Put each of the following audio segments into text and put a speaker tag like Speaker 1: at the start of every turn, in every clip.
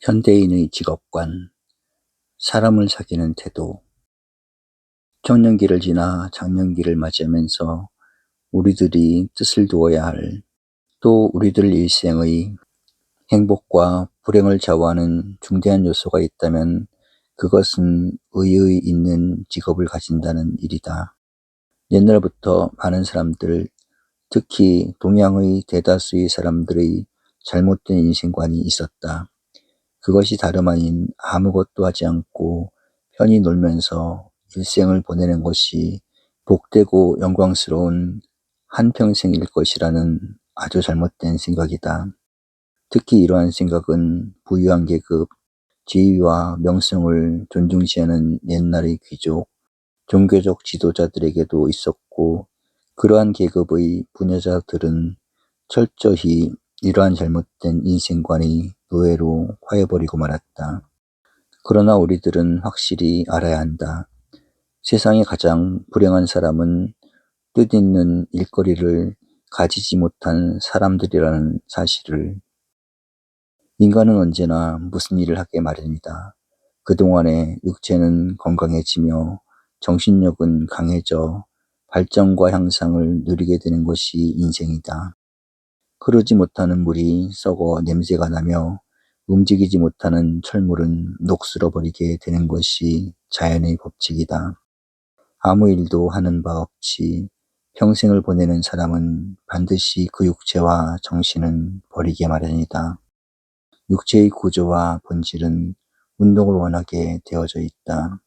Speaker 1: 현대인의 직업관, 사람을 사귀는 태도. 청년기를 지나 장년기를 맞이하면서 우리들이 뜻을 두어야 할, 또 우리들 일생의 행복과 불행을 좌우하는 중대한 요소가 있다면 그것은 의의 있는 직업을 가진다는 일이다. 옛날부터 많은 사람들, 특히 동양의 대다수의 사람들의 잘못된 인생관이 있었다. 그것이 다름 아닌 아무것도 하지 않고 편히 놀면서 일생을 보내는 것이 복되고 영광스러운 한평생일 것이라는 아주 잘못된 생각이다. 특히 이러한 생각은 부유한 계급, 지위와 명성을 존중시하는 옛날의 귀족, 종교적 지도자들에게도 있었고, 그러한 계급의 부녀자들은 철저히 이러한 잘못된 인생관이 노예로 화해버리고 말았다. 그러나 우리들은 확실히 알아야 한다. 세상에 가장 불행한 사람은 뜻있는 일거리를 가지지 못한 사람들이라는 사실을. 인간은 언제나 무슨 일을 하게 마련이다. 그동안에 육체는 건강해지며 정신력은 강해져 발전과 향상을 누리게 되는 것이 인생이다. 흐르지 못하는 물이 썩어 냄새가 나며 움직이지 못하는 철물은 녹슬어 버리게 되는 것이 자연의 법칙이다. 아무 일도 하는 바 없이 평생을 보내는 사람은 반드시 그 육체와 정신은 버리게 마련이다. 육체의 구조와 본질은 운동을 원하게 되어져 있다.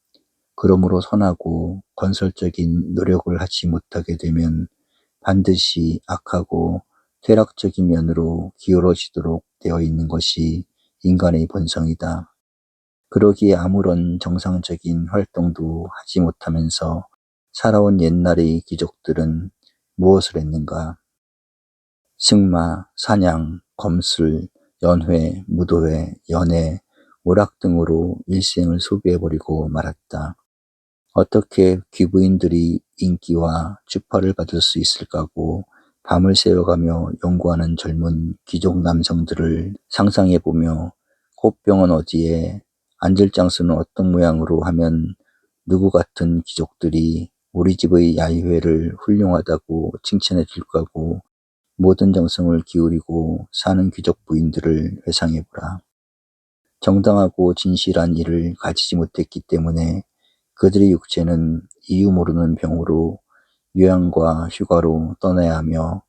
Speaker 1: 그러므로 선하고 건설적인 노력을 하지 못하게 되면 반드시 악하고 퇴락적인 면으로 기울어지도록 되어 있는 것이 인간의 본성이다. 그러기에 아무런 정상적인 활동도 하지 못하면서 살아온 옛날의 귀족들은 무엇을 했는가? 승마, 사냥, 검술, 연회, 무도회, 연애, 오락 등으로 일생을 소비해버리고 말았다. 어떻게 귀부인들이 인기와 추파를 받을 수 있을까고 밤을 새워가며 연구하는 젊은 귀족 남성들을 상상해보며 꽃병은 어디에, 앉을 장소는 어떤 모양으로 하면 누구 같은 귀족들이 우리 집의 야유회를 훌륭하다고 칭찬해 줄 거고 모든 정성을 기울이고 사는 귀족 부인들을 회상해보라. 정당하고 진실한 일을 가지지 못했기 때문에 그들의 육체는 이유 모르는 병으로 요양과 휴가로 떠나야 하며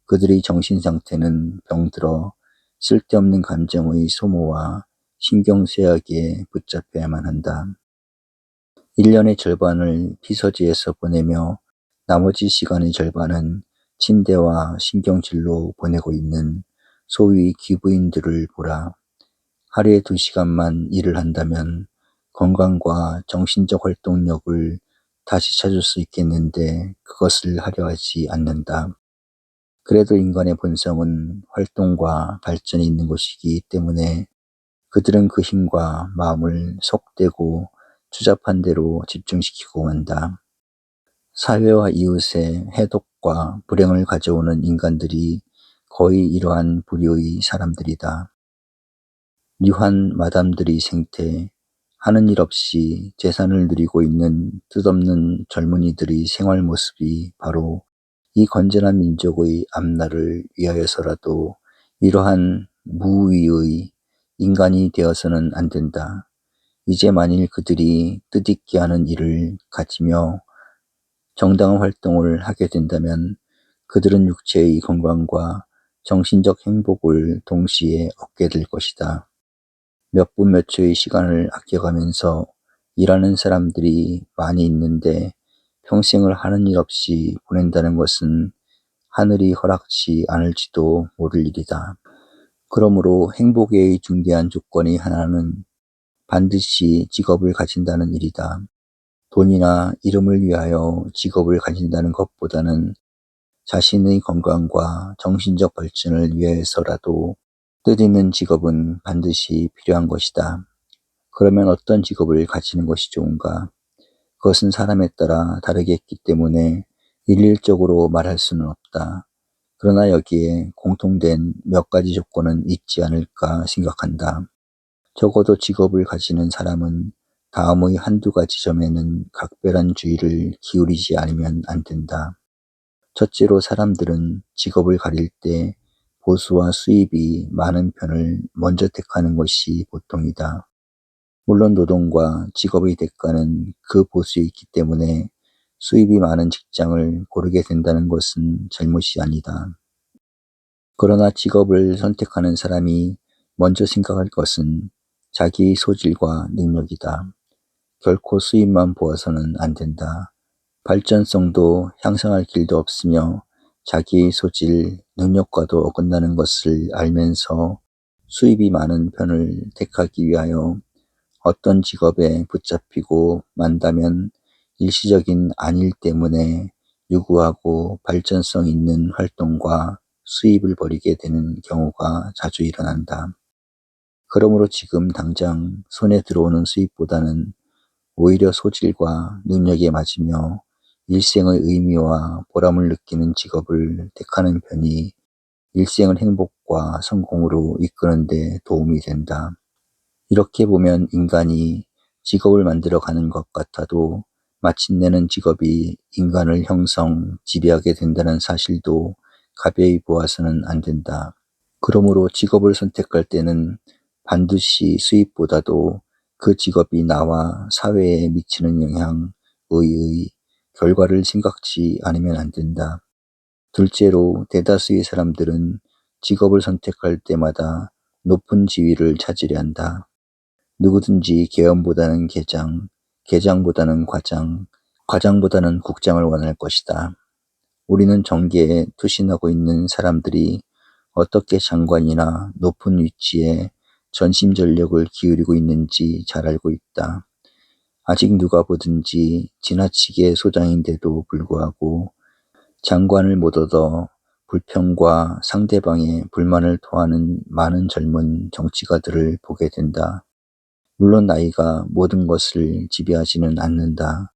Speaker 1: 그들의 정신 상태는 병들어 쓸데없는 감정의 소모와 신경쇠약에 붙잡혀야만 한다. 1년의 절반을 피서지에서 보내며 나머지 시간의 절반은 침대와 신경질로 보내고 있는 소위 귀부인들을 보라. 하루에 2시간만 일을 한다면 건강과 정신적 활동력을 다시 찾을 수 있겠는데 그것을 하려 하지 않는다. 그래도 인간의 본성은 활동과 발전이 있는 것이기 때문에 그들은 그 힘과 마음을 속되고 추잡한 대로 집중시키고 만다. 사회와 이웃의 해독과 불행을 가져오는 인간들이 거의 이러한 부류의 사람들이다. 유한 마담들의 생태, 하는 일 없이 재산을 누리고 있는 뜻없는 젊은이들의 생활 모습이 바로 이 건전한 민족의 앞날을 위하여서라도 이러한 무위의 인간이 되어서는 안 된다. 이제 만일 그들이 뜻있게 하는 일을 가지며 정당한 활동을 하게 된다면 그들은 육체의 건강과 정신적 행복을 동시에 얻게 될 것이다. 몇 분 몇 초의 시간을 아껴가면서 일하는 사람들이 많이 있는데 평생을 하는 일 없이 보낸다는 것은 하늘이 허락지 않을지도 모를 일이다. 그러므로 행복의 중대한 조건의 하나는 반드시 직업을 가진다는 일이다. 돈이나 이름을 위하여 직업을 가진다는 것보다는 자신의 건강과 정신적 발전을 위해서라도 뜻있는 직업은 반드시 필요한 것이다. 그러면 어떤 직업을 가지는 것이 좋은가? 그것은 사람에 따라 다르겠기 때문에 일률적으로 말할 수는 없다. 그러나 여기에 공통된 몇 가지 조건은 있지 않을까 생각한다. 적어도 직업을 가지는 사람은 다음의 한두 가지 점에는 각별한 주의를 기울이지 않으면 안 된다. 첫째로 사람들은 직업을 가릴 때 보수와 수입이 많은 편을 먼저 택하는 것이 보통이다. 물론 노동과 직업의 대가는 그 보수에 있기 때문에 수입이 많은 직장을 고르게 된다는 것은 잘못이 아니다. 그러나 직업을 선택하는 사람이 먼저 생각할 것은 자기의 소질과 능력이다. 결코 수입만 보아서는 안 된다. 발전성도 향상할 길도 없으며 자기의 소질, 능력과도 어긋나는 것을 알면서 수입이 많은 편을 택하기 위하여 어떤 직업에 붙잡히고 만다면 일시적인 안일 때문에 유구하고 발전성 있는 활동과 수입을 벌이게 되는 경우가 자주 일어난다. 그러므로 지금 당장 손에 들어오는 수입보다는 오히려 소질과 능력에 맞으며 일생의 의미와 보람을 느끼는 직업을 택하는 편이 일생을 행복과 성공으로 이끄는 데 도움이 된다. 이렇게 보면 인간이 직업을 만들어 가는 것 같아도 마침내는 직업이 인간을 형성, 지배하게 된다는 사실도 가벼이 보아서는 안 된다. 그러므로 직업을 선택할 때는 반드시 수입보다도 그 직업이 나와 사회에 미치는 영향의 결과를 생각지 않으면 안 된다. 둘째로 대다수의 사람들은 직업을 선택할 때마다 높은 지위를 찾으려 한다. 누구든지 계엄보다는 계장, 계장보다는 과장, 과장보다는 국장을 원할 것이다. 우리는 정계에 투신하고 있는 사람들이 어떻게 장관이나 높은 위치에 전심전력을 기울이고 있는지 잘 알고 있다. 아직 누가 보든지 지나치게 소장인데도 불구하고 장관을 못 얻어 불평과 상대방의 불만을 토하는 많은 젊은 정치가들을 보게 된다. 물론 나이가 모든 것을 지배하지는 않는다.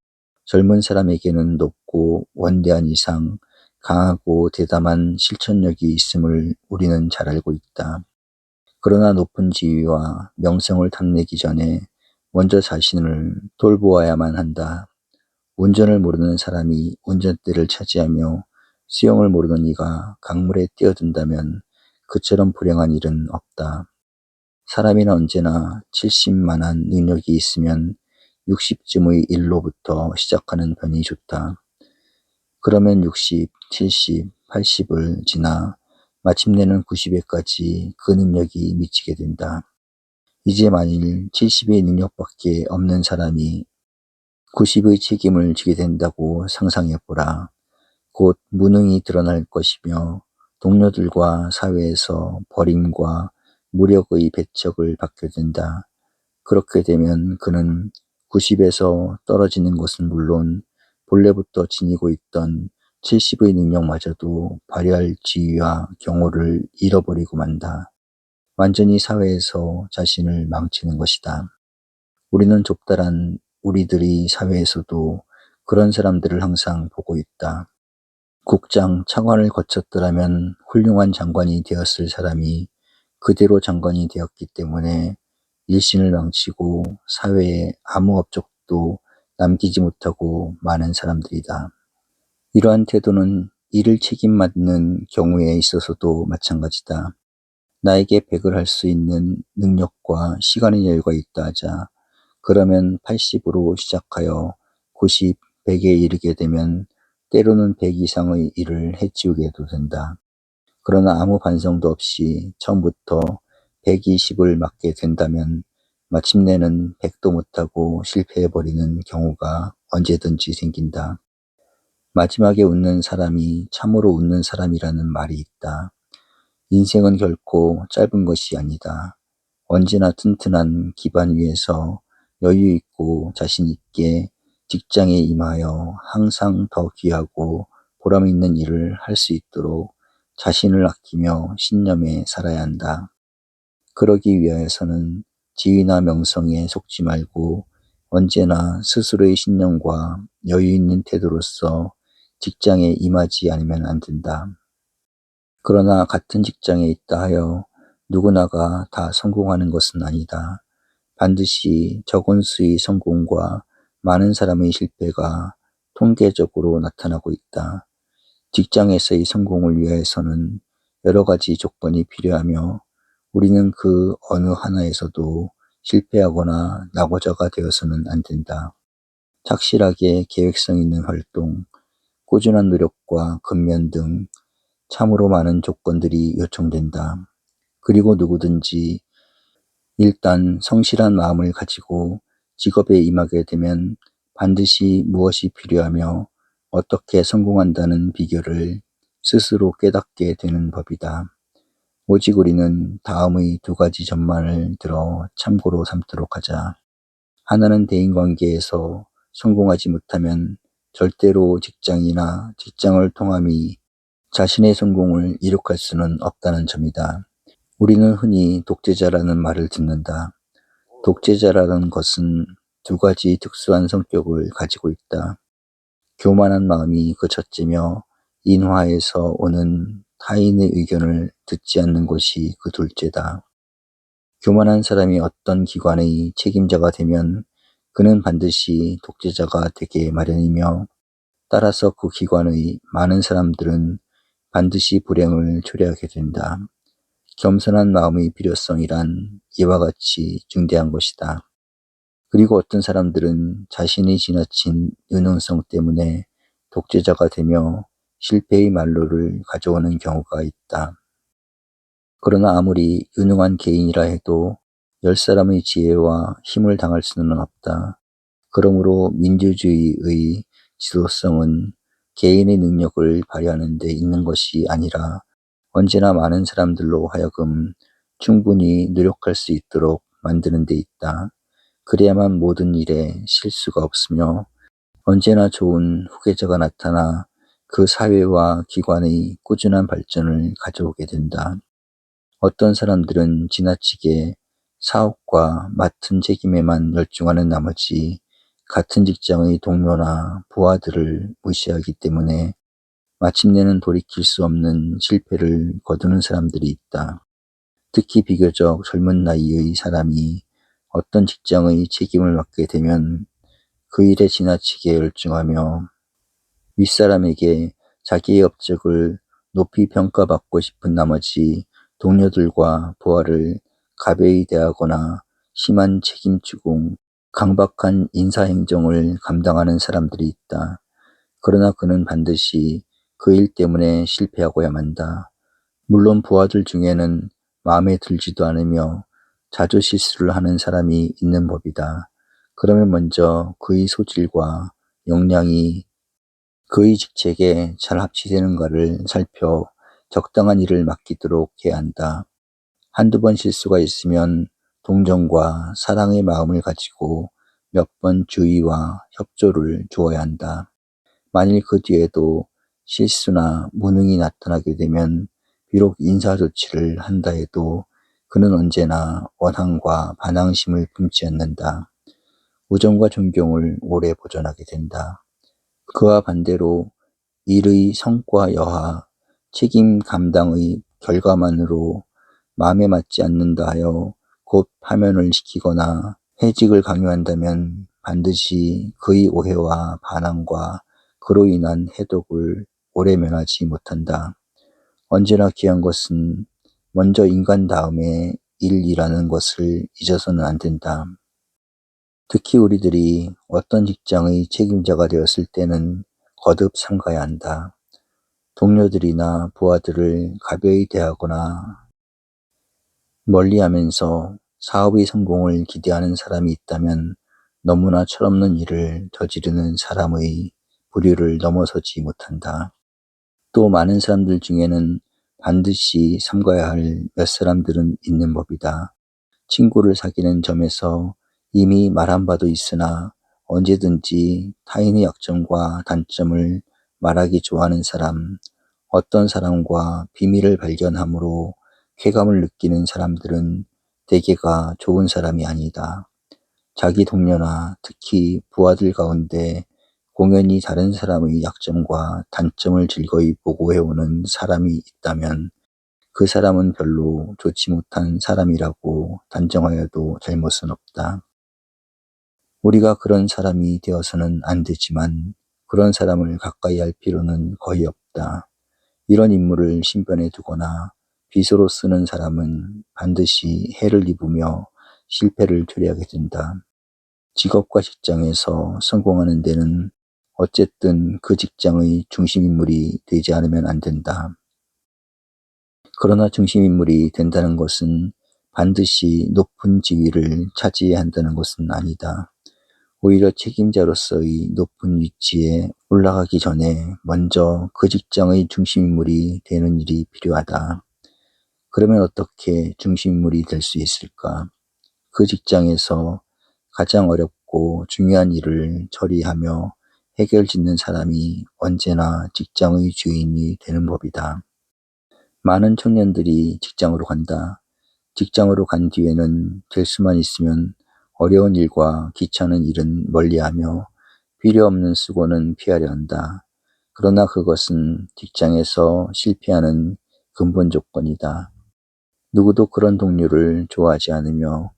Speaker 1: 젊은 사람에게는 높고 원대한 이상, 강하고 대담한 실천력이 있음을 우리는 잘 알고 있다. 그러나 높은 지위와 명성을 탐내기 전에 먼저 자신을 돌보아야만 한다. 운전을 모르는 사람이 운전대를 차지하며 수영을 모르는 이가 강물에 뛰어든다면 그처럼 불행한 일은 없다. 사람이는 언제나 70만한 능력이 있으면 60쯤의 일로부터 시작하는 편이 좋다. 그러면 60, 70, 80을 지나 마침내는 90에까지 그 능력이 미치게 된다. 이제 만일 70의 능력밖에 없는 사람이 90의 책임을 지게 된다고 상상해보라. 곧 무능이 드러날 것이며 동료들과 사회에서 버림과 무력의 배척을 받게 된다. 그렇게 되면 그는 90에서 떨어지는 것은 물론 본래부터 지니고 있던 70의 능력마저도 발휘할 지위와 경호를 잃어버리고 만다. 완전히 사회에서 자신을 망치는 것이다. 우리는 좁다란 우리들이 사회에서도 그런 사람들을 항상 보고 있다. 국장, 차관을 거쳤더라면 훌륭한 장관이 되었을 사람이 그대로 장관이 되었기 때문에 일신을 망치고 사회에 아무 업적도 남기지 못하고 많은 사람들이다. 이러한 태도는 일을 책임받는 경우에 있어서도 마찬가지다. 나에게 100을 할 수 있는 능력과 시간의 여유가 있다 하자. 그러면 80으로 시작하여 90, 100에 이르게 되면 때로는 100 이상의 일을 해치우게도 된다. 그러나 아무 반성도 없이 처음부터 120을 맡게 된다면 마침내는 100도 못하고 실패해버리는 경우가 언제든지 생긴다. 마지막에 웃는 사람이 참으로 웃는 사람이라는 말이 있다. 인생은 결코 짧은 것이 아니다. 언제나 튼튼한 기반 위에서 여유 있고 자신 있게 직장에 임하여 항상 더 귀하고 보람 있는 일을 할 수 있도록 자신을 아끼며 신념에 살아야 한다. 그러기 위하여서는 지위나 명성에 속지 말고 언제나 스스로의 신념과 여유 있는 태도로서 직장에 임하지 않으면 안 된다. 그러나 같은 직장에 있다 하여 누구나가 다 성공하는 것은 아니다. 반드시 적은 수의 성공과 많은 사람의 실패가 통계적으로 나타나고 있다. 직장에서의 성공을 위해서는 여러 가지 조건이 필요하며 우리는 그 어느 하나에서도 실패하거나 낙오자가 되어서는 안 된다. 착실하게 계획성 있는 활동, 꾸준한 노력과 근면 등 참으로 많은 조건들이 요청된다. 그리고 누구든지 일단 성실한 마음을 가지고 직업에 임하게 되면 반드시 무엇이 필요하며 어떻게 성공한다는 비결을 스스로 깨닫게 되는 법이다. 오직 우리는 다음의 두 가지 전만을 들어 참고로 삼도록 하자. 하나는 대인관계에서 성공하지 못하면 절대로 직장이나 직장을 통함이 자신의 성공을 이룩할 수는 없다는 점이다. 우리는 흔히 독재자라는 말을 듣는다. 독재자라는 것은 두 가지 특수한 성격을 가지고 있다. 교만한 마음이 그 첫째며 인화에서 오는 타인의 의견을 듣지 않는 것이 그 둘째다. 교만한 사람이 어떤 기관의 책임자가 되면 그는 반드시 독재자가 되게 마련이며 따라서 그 기관의 많은 사람들은 반드시 불행을 초래하게 된다. 겸손한 마음의 필요성이란 이와 같이 중대한 것이다. 그리고 어떤 사람들은 자신이 지나친 유능성 때문에 독재자가 되며 실패의 말로를 가져오는 경우가 있다. 그러나 아무리 유능한 개인이라 해도 10사람의 지혜와 힘을 당할 수는 없다. 그러므로 민주주의의 지도성은 개인의 능력을 발휘하는 데 있는 것이 아니라 언제나 많은 사람들로 하여금 충분히 노력할 수 있도록 만드는 데 있다. 그래야만 모든 일에 실수가 없으며 언제나 좋은 후계자가 나타나 그 사회와 기관의 꾸준한 발전을 가져오게 된다. 어떤 사람들은 지나치게 사업과 맡은 책임에만 열중하는 나머지 같은 직장의 동료나 부하들을 무시하기 때문에 마침내는 돌이킬 수 없는 실패를 거두는 사람들이 있다. 특히 비교적 젊은 나이의 사람이 어떤 직장의 책임을 맡게 되면 그 일에 지나치게 열중하며 윗사람에게 자기의 업적을 높이 평가받고 싶은 나머지 동료들과 부하를 가벼이 대하거나 심한 책임 추궁, 강박한 인사행정을 감당하는 사람들이 있다. 그러나 그는 반드시 그 일 때문에 실패하고야 만다. 물론 부하들 중에는 마음에 들지도 않으며 자주 실수를 하는 사람이 있는 법이다. 그러면 먼저 그의 소질과 역량이 그의 직책에 잘 합치되는가를 살펴 적당한 일을 맡기도록 해야 한다. 한두 번 실수가 있으면 동정과 사랑의 마음을 가지고 몇 번 주의와 협조를 주어야 한다. 만일 그 뒤에도 실수나 무능이 나타나게 되면 비록 인사조치를 한다 해도 그는 언제나 원한과 반항심을 품지 않는다. 우정과 존경을 오래 보존하게 된다. 그와 반대로 일의 성과 여하, 책임 감당의 결과만으로 마음에 맞지 않는다 하여 곧 파면을 시키거나 해직을 강요한다면 반드시 그의 오해와 반항과 그로 인한 해독을 오래 면하지 못한다. 언제나 귀한 것은 먼저 인간 다음에 일이라는 것을 잊어서는 안 된다. 특히 우리들이 어떤 직장의 책임자가 되었을 때는 거듭 삼가야 한다. 동료들이나 부하들을 가벼이 대하거나 멀리하면서 사업의 성공을 기대하는 사람이 있다면 너무나 철없는 일을 저지르는 사람의 부류를 넘어서지 못한다. 또 많은 사람들 중에는 반드시 삼가야 할 몇 사람들은 있는 법이다. 친구를 사귀는 점에서 이미 말한 바도 있으나 언제든지 타인의 약점과 단점을 말하기 좋아하는 사람, 어떤 사람과 비밀을 발견함으로 쾌감을 느끼는 사람들은 대개가 좋은 사람이 아니다. 자기 동료나 특히 부하들 가운데 공연히 다른 사람의 약점과 단점을 즐거이 보고해오는 사람이 있다면 그 사람은 별로 좋지 못한 사람이라고 단정하여도 잘못은 없다. 우리가 그런 사람이 되어서는 안 되지만 그런 사람을 가까이 할 필요는 거의 없다. 이런 인물을 신변에 두거나 비서로 쓰는 사람은 반드시 해를 입으며 실패를 초래하게 된다. 직업과 직장에서 성공하는 데는 어쨌든 그 직장의 중심인물이 되지 않으면 안 된다. 그러나 중심인물이 된다는 것은 반드시 높은 지위를 차지해야 한다는 것은 아니다. 오히려 책임자로서의 높은 위치에 올라가기 전에 먼저 그 직장의 중심인물이 되는 일이 필요하다. 그러면 어떻게 중심인물이 될 수 있을까? 그 직장에서 가장 어렵고 중요한 일을 처리하며 해결짓는 사람이 언제나 직장의 주인이 되는 법이다. 많은 청년들이 직장으로 간다. 직장으로 간 뒤에는 될 수만 있으면 어려운 일과 귀찮은 일은 멀리하며 필요 없는 수고는 피하려 한다. 그러나 그것은 직장에서 실패하는 근본 조건이다. 누구도 그런 동료를 좋아하지 않으며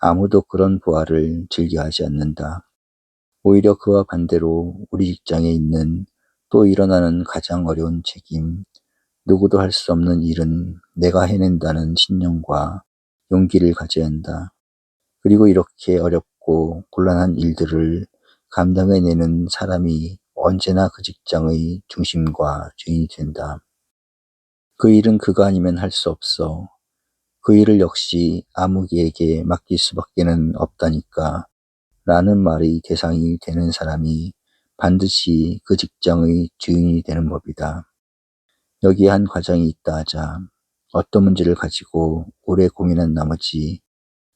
Speaker 1: 아무도 그런 부하를 즐겨하지 않는다. 오히려 그와 반대로 우리 직장에 있는 또 일어나는 가장 어려운 책임, 누구도 할 수 없는 일은 내가 해낸다는 신념과 용기를 가져야 한다. 그리고 이렇게 어렵고 곤란한 일들을 감당해내는 사람이 언제나 그 직장의 중심과 주인이 된다. 그 일은 그가 아니면 할 수 없어. 그 일을 역시 아무개에게 맡길 수밖에는 없다니까 라는 말의 대상이 되는 사람이 반드시 그 직장의 주인이 되는 법이다. 여기에 한 과정이 있다 하자. 어떤 문제를 가지고 오래 고민한 나머지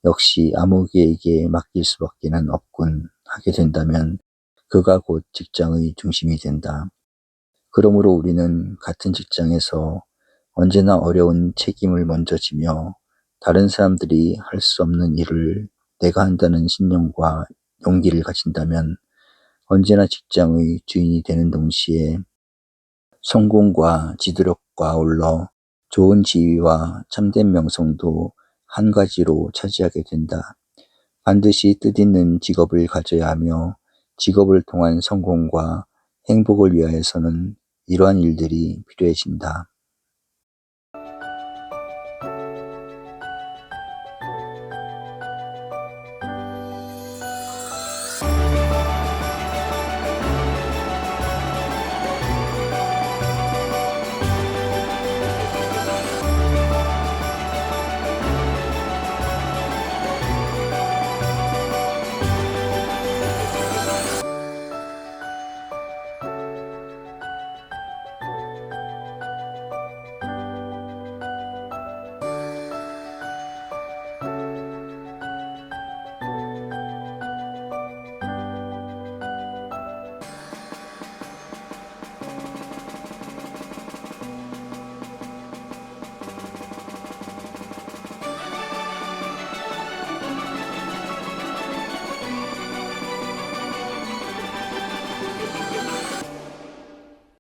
Speaker 1: 역시 아무개에게 맡길 수밖에는 없군 하게 된다면 그가 곧 직장의 중심이 된다. 그러므로 우리는 같은 직장에서 언제나 어려운 책임을 먼저 지며 다른 사람들이 할 수 없는 일을 내가 한다는 신념과 용기를 가진다면 언제나 직장의 주인이 되는 동시에 성공과 지도력과 아울러 좋은 지위와 참된 명성도 한 가지로 차지하게 된다. 반드시 뜻있는 직업을 가져야 하며 직업을 통한 성공과 행복을 위하여서는 이러한 일들이 필요해진다.